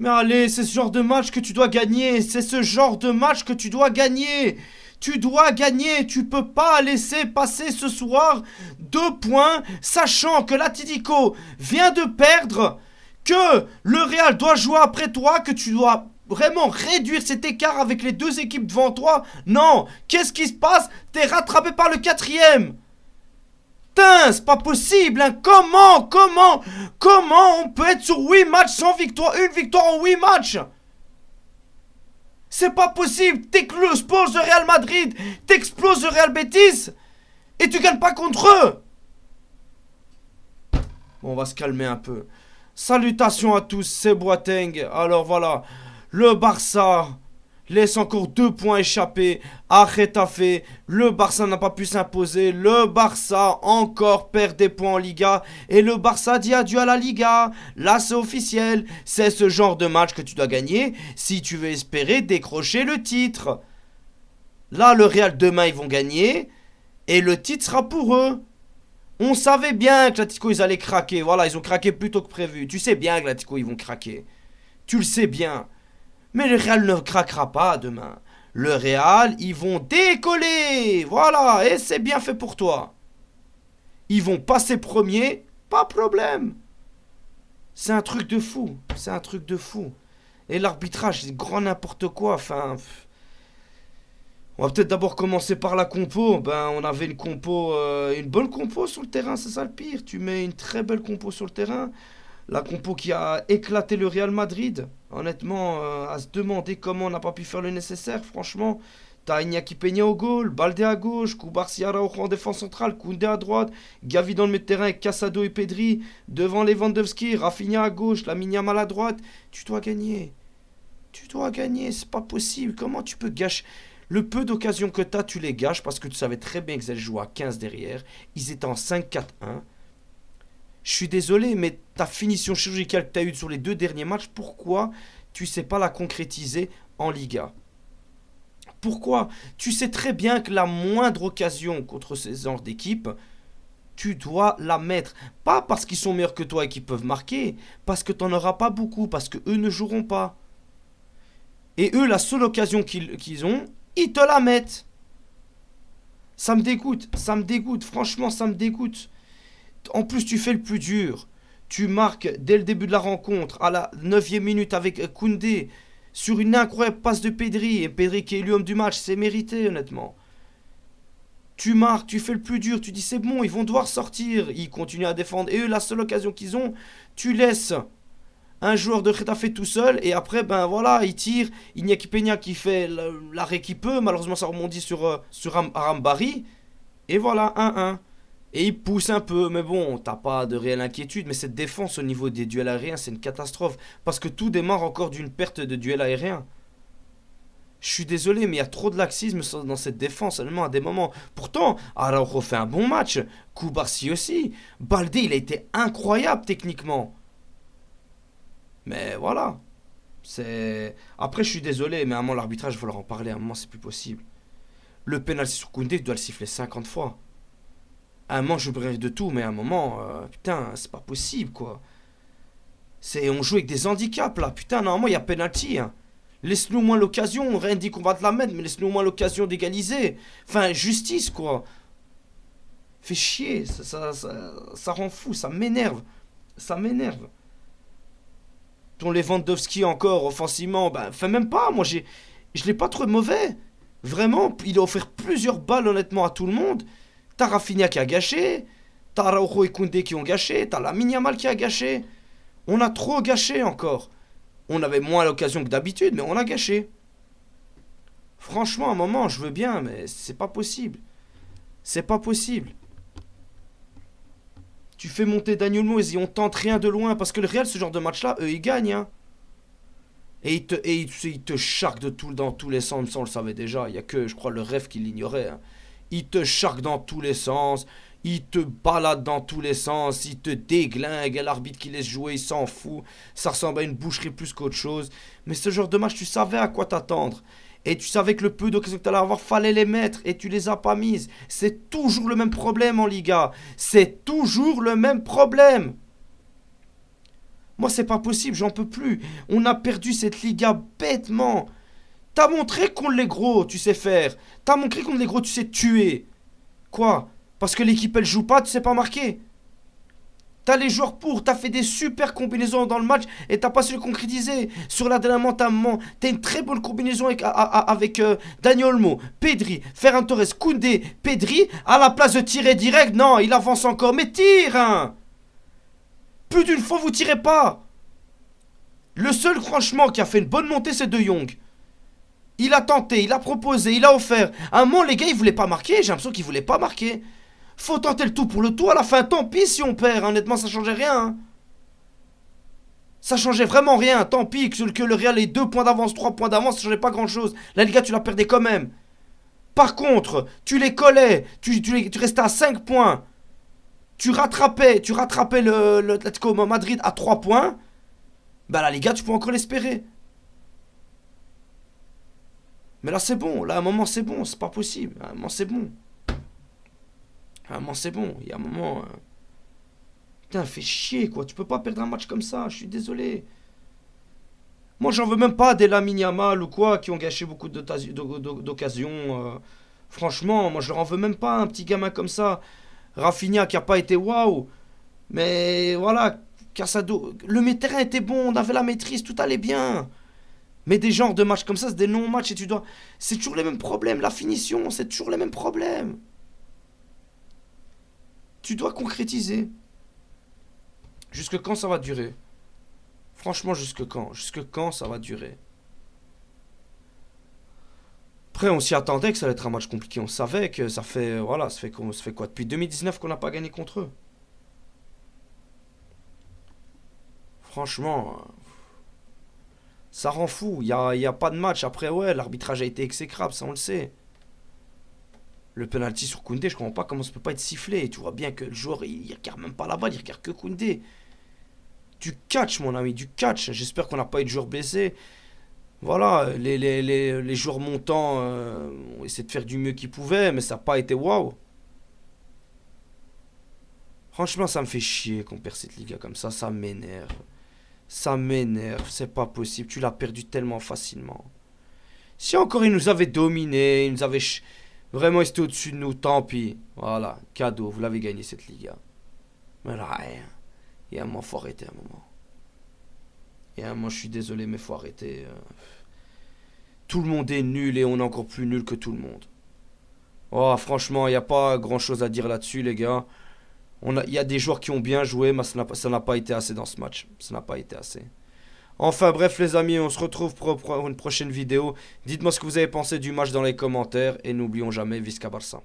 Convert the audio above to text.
Mais allez, c'est ce genre de match que tu dois gagner. C'est ce genre de match que tu dois gagner. Tu dois gagner. Tu peux pas laisser passer ce soir 2 points, sachant que l'Atlético vient de perdre, que le Real doit jouer après toi, que tu dois vraiment réduire cet écart avec les 2 équipes devant toi. Non, qu'est-ce qui se passe? T'es rattrapé par le 4e. Putain, c'est pas possible, hein. Comment on peut être sur 8 matchs sans victoire? Une victoire en 8 matchs. C'est pas possible. T'exploses le Real Madrid, t'exploses le Real Betis, et tu gagnes pas contre eux. Bon, on va se calmer un peu. Salutations à tous, c'est Boateng. Alors voilà, le Barça laisse encore 2 points échapper à Getafe. Le Barça n'a pas pu s'imposer. Le Barça encore perd des points en Liga. Et le Barça dit adieu à la Liga. Là, c'est officiel. C'est ce genre de match que tu dois gagner si tu veux espérer décrocher le titre. Là, le Real, demain, ils vont gagner. Et le titre sera pour eux. On savait bien que l'Atlético, ils allaient craquer. Voilà, ils ont craqué plus tôt que prévu. Tu sais bien que l'Atlético, ils vont craquer. Tu le sais bien. Mais le Real ne craquera pas demain. Le Real, ils vont décoller. Voilà, et c'est bien fait pour toi. Ils vont passer premier, pas problème. C'est un truc de fou. C'est un truc de fou. Et l'arbitrage, c'est grand n'importe quoi. Enfin, on va peut-être d'abord commencer par la compo. Ben, on avait une compo, une bonne compo sur le terrain, c'est ça le pire. Tu mets une très belle compo sur le terrain. La compo qui a éclaté le Real Madrid. Honnêtement, à se demander comment on n'a pas pu faire le nécessaire, franchement. T'as Iñaki Peña au goal, Balde à gauche, Koubarsi Araujo en défense centrale, Koundé à droite, Gavi dans le milieu de terrain avec Casado et Pedri, devant Lewandowski, Rafinha à gauche, Lamine Yamal à droite. Tu dois gagner. Tu dois gagner, c'est pas possible. Comment tu peux gâcher? Le peu d'occasions que t'as, tu les gâches parce que tu savais très bien qu'ils allaient jouer à 15 derrière. Ils étaient en 5-4-1. Je suis désolé, mais ta finition chirurgicale que tu as eue sur les 2 derniers matchs, pourquoi tu sais pas la concrétiser en Liga? Pourquoi? Tu sais très bien que la moindre occasion contre ces genres d'équipe, tu dois la mettre. Pas parce qu'ils sont meilleurs que toi et qu'ils peuvent marquer, parce que tu n'en auras pas beaucoup, parce que eux ne joueront pas. Et eux, la seule occasion qu'ils ont, ils te la mettent. Ça me dégoûte, franchement, ça me dégoûte. En plus, tu fais le plus dur. Tu marques dès le début de la rencontre, à la 9e minute avec Koundé, sur une incroyable passe de Pedri. Et Pedri qui est élu homme du match, c'est mérité honnêtement. Tu marques, tu fais le plus dur, tu dis c'est bon, ils vont devoir sortir. Ils continuent à défendre. Et eux, la seule occasion qu'ils ont, tu laisses un joueur de Getafe tout seul. Et après, ben voilà, ils tirent. Iñaki Peña qui fait l'arrêt qu'il peut. Malheureusement, ça rebondit sur Arambari. Et voilà, 1-1. Et il pousse un peu, mais bon, t'as pas de réelle inquiétude. Mais cette défense au niveau des duels aériens, c'est une catastrophe. Parce que tout démarre encore d'une perte de duel aérien. Je suis désolé, mais il y a trop de laxisme dans cette défense, seulement à des moments. Pourtant, Araujo fait un bon match. Koubarsi aussi. Balde, il a été incroyable techniquement. Mais voilà. Après, je suis désolé, mais à un moment, l'arbitrage, il faut leur en parler. À un moment, c'est plus possible. Le pénalty sur Koundé, tu dois le siffler 50 fois. À un moment, je bref de tout, mais à un moment, putain, c'est pas possible, quoi. On joue avec des handicaps, là. Putain, normalement, il y a penalty, hein. Laisse-nous au moins l'occasion. Rien dit qu'on va te la mettre, mais laisse-nous au moins l'occasion d'égaliser. Enfin, justice, quoi. Fait chier. Ça rend fou. Ça m'énerve. Ça m'énerve. Ton Lewandowski, encore, offensivement, ben, fait même pas. Moi, je l'ai pas trouvé mauvais. Vraiment, il a offert plusieurs balles, honnêtement, à tout le monde. T'as Rafinha qui a gâché. T'as Araujo et Koundé qui ont gâché. T'as Lamine Yamal qui a gâché. On a trop gâché encore. On avait moins l'occasion que d'habitude, mais on a gâché. Franchement, à un moment, je veux bien, mais c'est pas possible. C'est pas possible. Tu fais monter Daniel Moïse et on tente rien de loin. Parce que le Real, ce genre de match-là, eux, ils gagnent. Hein. Et ils te charquent dans tous les sens. Ça, on le savait déjà. Il n'y a que, je crois, le rêve qui l'ignorait. Hein. Ils te charquent dans tous les sens. Ils te baladent dans tous les sens. Ils te déglinguent. Et l'arbitre qui laisse jouer, il s'en fout. Ça ressemble à une boucherie plus qu'autre chose. Mais ce genre de match, tu savais à quoi t'attendre. Et tu savais que le peu d'occasions que tu allais avoir, fallait les mettre. Et tu les as pas mises. C'est toujours le même problème en Liga. C'est toujours le même problème. Moi, c'est pas possible, j'en peux plus. On a perdu cette Liga bêtement. T'as montré qu'on les gros, tu sais faire. T'as montré qu'on les gros, tu sais tuer. Quoi? Parce que l'équipe, elle joue pas, tu sais pas marquer. T'as les joueurs pour, t'as fait des super combinaisons dans le match et t'as pas su le concrétiser. Sur la dernière t'as une très bonne combinaison avec Dani Olmo, Pedri, Ferran Torres, Koundé, Pedri. À la place de tirer direct, non, il avance encore. Mais tire, hein. Plus d'une fois, vous tirez pas. Le seul, franchement, qui a fait une bonne montée, c'est De Jong. Il a tenté, il a proposé, il a offert. À un moment, les gars, ils voulaient pas marquer. J'ai l'impression qu'ils voulaient pas marquer. Faut tenter le tout pour le tout. À la fin, tant pis si on perd. Honnêtement, ça changeait rien. Hein. Ça changeait vraiment rien. Tant pis que le Real ait 2 points d'avance, 3 points d'avance, ça changeait pas grand chose. La Liga, tu la perdais quand même. Par contre, tu les collais. Tu restais à 5 points. Tu rattrapais le Atlético Madrid à 3 points. Bah, la Liga, tu peux encore l'espérer. Mais là, c'est bon. Là, à un moment, c'est bon. C'est pas possible. À un moment, c'est bon. À un moment, c'est bon. Il y a un moment. Putain, fait chier, quoi. Tu peux pas perdre un match comme ça. Je suis désolé. Moi, j'en veux même pas des Lamine Yamal ou quoi qui ont gâché beaucoup d'occasions. Franchement, moi, je leur en veux même pas un petit gamin comme ça. Rafinha qui a pas été waouh. Mais voilà. Casado. Le terrain était bon. On avait la maîtrise. Tout allait bien. Mais des genres de matchs comme ça, c'est des non-matchs et tu dois. C'est toujours les mêmes problèmes. La finition, c'est toujours les mêmes problèmes. Tu dois concrétiser. Jusque quand ça va durer? Franchement, jusque quand? Jusque quand ça va durer? Après, on s'y attendait que ça allait être un match compliqué. On savait que ça fait. Voilà, ça fait quoi? Depuis 2019 qu'on n'a pas gagné contre eux. Franchement, ça rend fou. Il y a pas de match. Après, ouais, l'arbitrage a été exécrable, ça on le sait. Le penalty sur Koundé, je comprends pas comment ça peut pas être sifflé. Tu vois bien que le joueur, il regarde même pas la balle, il regarde que Koundé. Du catch, mon ami, du catch. J'espère qu'on n'a pas eu de joueurs blessés. Voilà, les joueurs montants ont essayé de faire du mieux qu'ils pouvaient, mais ça n'a pas été waouh. Franchement, ça me fait chier qu'on perd cette Liga comme ça m'énerve. Ça m'énerve, c'est pas possible. Tu l'as perdu tellement facilement. Si encore ils nous avaient dominés, ils nous avaient vraiment été au-dessus de nous, tant pis. Voilà, cadeau, vous l'avez gagné cette Liga. Mais là, rien. Il y a un moment, faut arrêter un moment. Il y a un moment, je suis désolé, mais faut arrêter. Tout le monde est nul et on est encore plus nul que tout le monde. Oh, franchement, il n'y a pas grand-chose à dire là-dessus, les gars. Il y a des joueurs qui ont bien joué, mais ça n'a pas été assez dans ce match. Ça n'a pas été assez. Enfin bref les amis, on se retrouve pour une prochaine vidéo. Dites-moi ce que vous avez pensé du match dans les commentaires et n'oublions jamais Visca Barça.